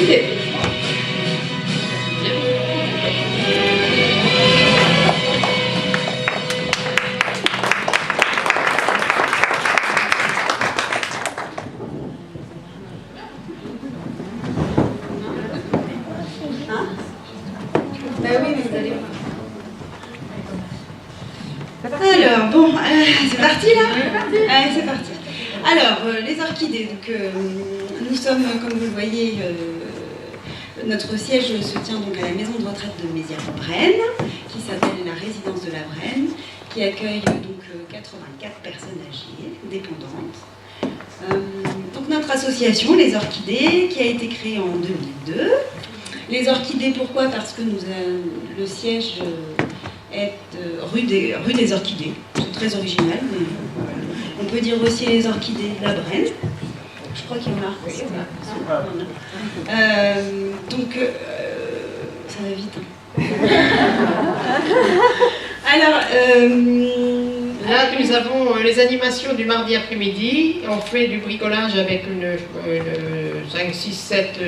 orchidées. Alors, bon, c'est parti là? Allez, c'est parti. Alors, les orchidées. Donc, nous sommes, comme vous le voyez, notre siège se tient donc à la maison de retraite de Mézières-en-Brenne, qui s'appelle la résidence de la Brenne, qui accueille donc 84 personnes âgées, dépendantes. Donc, notre association, les Orchidées, qui a été créée en 2002. Les Orchidées, pourquoi? Parce que le siège est rue des Orchidées. C'est très original, mais on peut dire aussi les Orchidées de la Brenne. Je crois qu'il y en a. Oui, donc, ça va vite. Alors, là, nous avons les animations du mardi après-midi. On fait du bricolage avec 5, 6, 7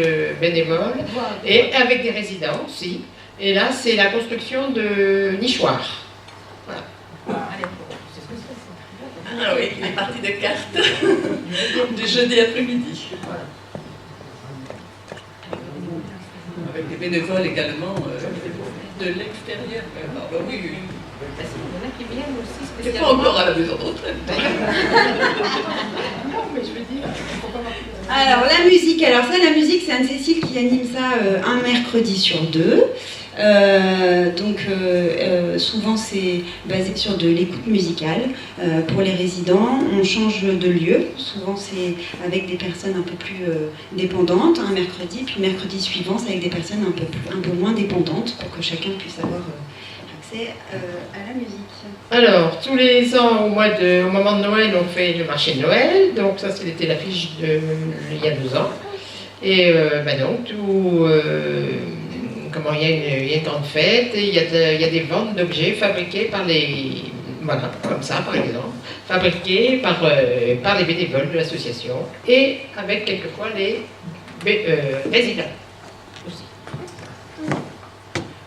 bénévoles et avec des résidents aussi. Et là, c'est la construction de nichoirs. Voilà. Ah oui, les parties de cartes du jeudi après-midi. Avec des bénévoles également de l'extérieur. Ah bah oui, oui. C'est pas encore à la maison de retraite. Non, mais je veux dire. Alors, la musique. Alors ça, la musique, c'est Anne-Cécile qui anime ça un mercredi sur deux. Souvent c'est basé sur de l'écoute musicale. Pour les résidents, on change de lieu. Souvent c'est avec des personnes un peu plus dépendantes un mercredi, puis le mercredi suivant c'est avec des personnes un peu moins dépendantes pour que chacun puisse avoir accès à la musique. Alors, tous les ans, au moment de Noël, on fait le marché de Noël. Donc ça, c'était l'affiche il y a 2 ans. Et donc, il y a une grande fête, et il y a des ventes d'objets fabriqués par les... Voilà, comme ça par exemple, fabriqués par les bénévoles de l'association, et avec quelquefois les résidents aussi.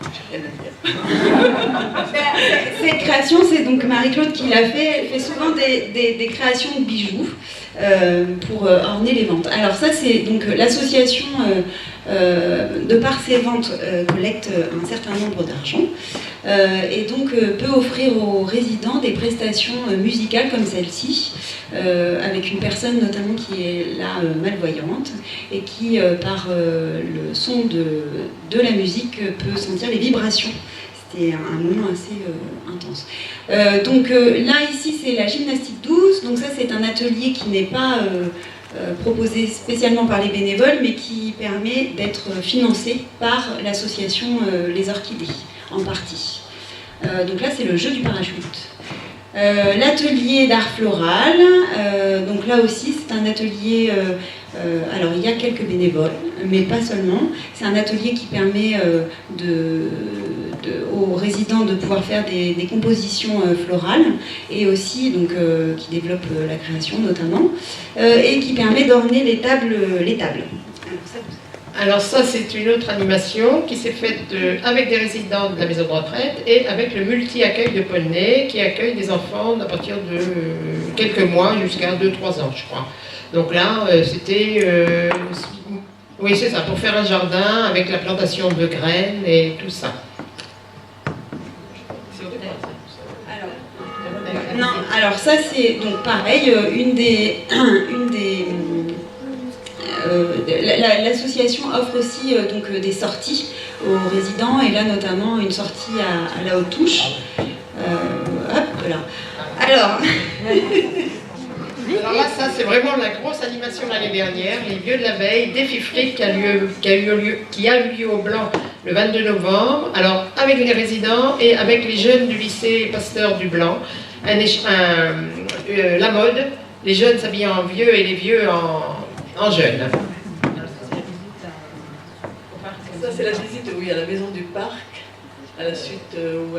J'ai rien à dire. Cette création, c'est donc Marie-Claude qui l'a fait. Elle fait souvent des créations de bijoux pour orner les ventes. Alors ça, c'est donc l'association, de par ses ventes, collecte un certain nombre d'argent et donc peut offrir aux résidents des prestations musicales comme celle-ci, avec une personne notamment qui est là malvoyante et qui, par le son de la musique, peut sentir les vibrations. C'était un moment assez intense. Là, ici, c'est la gymnastique douce. Donc ça, c'est un atelier qui n'est pas proposé spécialement par les bénévoles, mais qui permet d'être financé par l'association Les Orchidées, en partie. Donc là, c'est le jeu du parachute. L'atelier d'art floral, donc là aussi, c'est un atelier... alors, il y a quelques bénévoles, mais pas seulement. C'est un atelier qui permet aux résidents de pouvoir faire des compositions florales et aussi qui développe la création notamment et qui permet d'orner les tables. Alors ça, c'est une autre animation qui s'est faite avec des résidents de la maison de retraite et avec le multi-accueil de Poney qui accueille des enfants à partir de quelques mois jusqu'à 2-3 ans, je crois. Donc là, c'était... oui, c'est ça, pour faire un jardin avec la plantation de graines et tout ça. Alors ça c'est donc pareil, l'association offre aussi des sorties aux résidents, et là notamment une sortie à la Haute Touche. Hop là. Alors là, ça c'est vraiment la grosse animation l'année dernière, les Vieux de la Veille, défi fric qui a eu lieu au Blanc le 22 novembre, alors avec les résidents et avec les jeunes du lycée Pasteur du Blanc. La mode, les jeunes s'habillent en vieux et les vieux en jeunes. Ça c'est la visite, oui, à la maison du parc, à la suite ou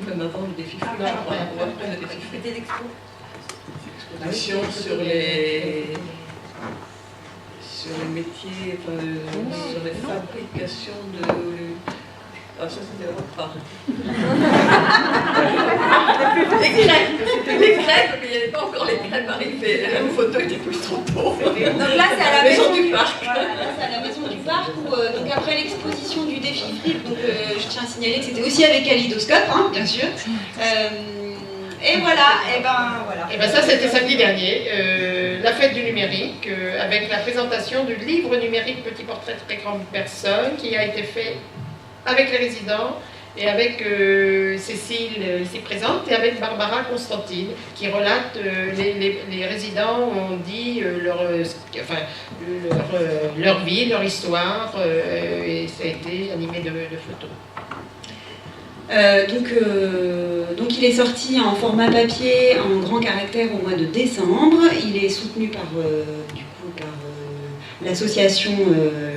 même avant le défi fric. Après le défi fric. Exposition sur les métiers, enfin, sur les fabrications de... Ah, ça c'était repas. Les crêpes, mais il n'y avait pas encore les crêpes arrivées. La photo était plus trop tôt. Donc là, c'est à la maison du parc. Voilà, là, c'est à la maison du parc où, donc après l'exposition du défi flip, donc je tiens à signaler que c'était aussi avec Kaléidoscope, hein, bien sûr. Et voilà, et ben voilà. Et ben ça, c'était samedi dernier, la fête du numérique, avec la présentation du livre numérique Petit portrait de très grande personne, qui a été fait avec les résidents et avec Cécile ici présente et avec Barbara Constantine qui relate les résidents ont dit leur vie, leur histoire et ça a été animé de photos. Donc il est sorti en format papier en grand caractère au mois de décembre. Il est soutenu par l'association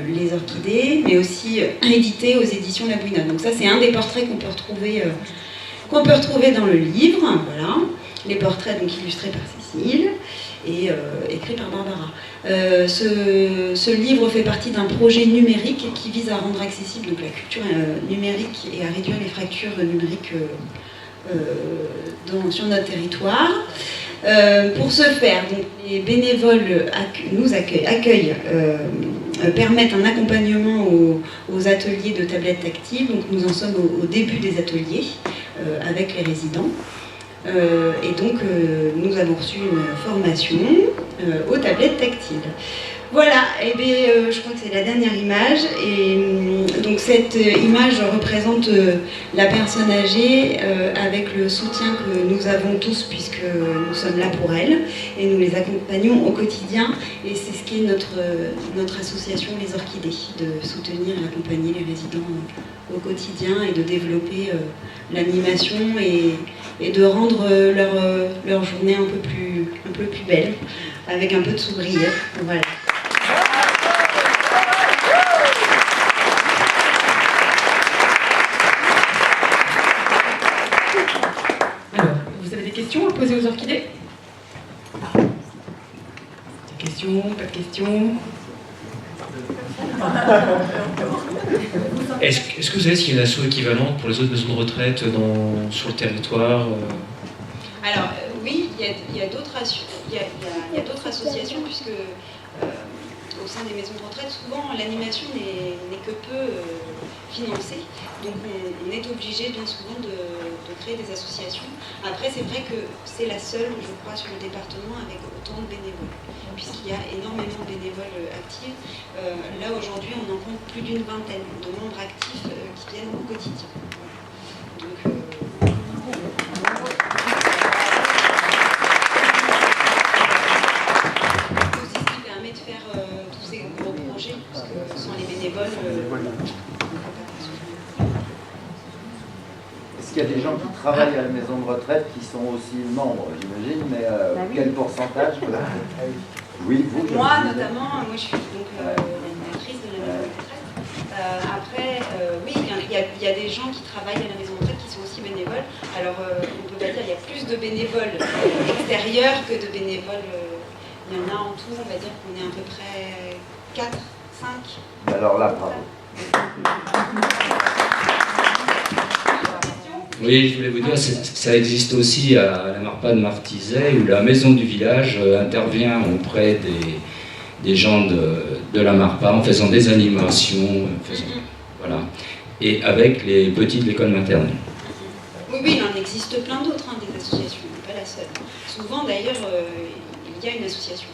Les Orchidées, mais aussi édité aux éditions La Bouinotte. Donc ça, c'est un des portraits qu'on peut retrouver dans le livre. Voilà, les portraits donc illustrés par Cécile et écrits par Barbara. Ce livre fait partie d'un projet numérique qui vise à rendre accessible donc, la culture numérique et à réduire les fractures numériques sur notre territoire. Pour ce faire, donc, les bénévoles permettent un accompagnement aux ateliers de tablettes tactiles. Donc nous en sommes au début des ateliers avec les résidents. Et donc nous avons reçu une formation aux tablettes tactiles. Voilà, et bien, je crois que c'est la dernière image. Et donc cette image représente la personne âgée avec le soutien que nous avons tous puisque nous sommes là pour elle et nous les accompagnons au quotidien. Et c'est ce qui est notre association Les Orchidées, de soutenir et accompagner les résidents au quotidien et de développer l'animation et de rendre leur journée un peu plus belle avec un peu de sourire. Voilà. Vous avez des questions à poser aux orchidées? Des questions? Pas de questions? Est-ce que vous savez s'il y a une asso équivalente pour les autres maisons de retraite sur le territoire? Alors oui, il y a d'autres associations puisque au sein des maisons de retraite, souvent l'animation n'est que peu financée. Donc on est obligé bien souvent de créer des associations. Après c'est vrai que c'est la seule, je crois, sur le département avec autant de bénévoles, puisqu'il y a énormément de bénévoles actifs. Là aujourd'hui on en compte plus d'une vingtaine de membres actifs qui viennent au quotidien. Donc, de faire tous ces gros projets, parce que sans les bénévoles, Est-ce qu'il y a des gens qui travaillent à la maison de retraite qui sont aussi membres, j'imagine, mais quel pourcentage? Oui, vous. Moi notamment, moi je suis donc l'animatrice de la maison de retraite. Après, oui, il y a des gens qui travaillent à la maison de retraite qui sont aussi bénévoles. Alors on ne peut pas dire qu'il y a plus de bénévoles extérieurs que de bénévoles. Il y en a en tout, on va dire qu'on est à peu près 4, 5. Alors là, bravo. Oui, je voulais vous dire, ça existe aussi à la Marpa de Martizet, où la maison du village intervient auprès des gens de la Marpa en faisant des animations, voilà, et avec les petits de l'école maternelle. Oui, il en existe plein d'autres, hein, des associations, pas la seule. Souvent d'ailleurs, il y a une association.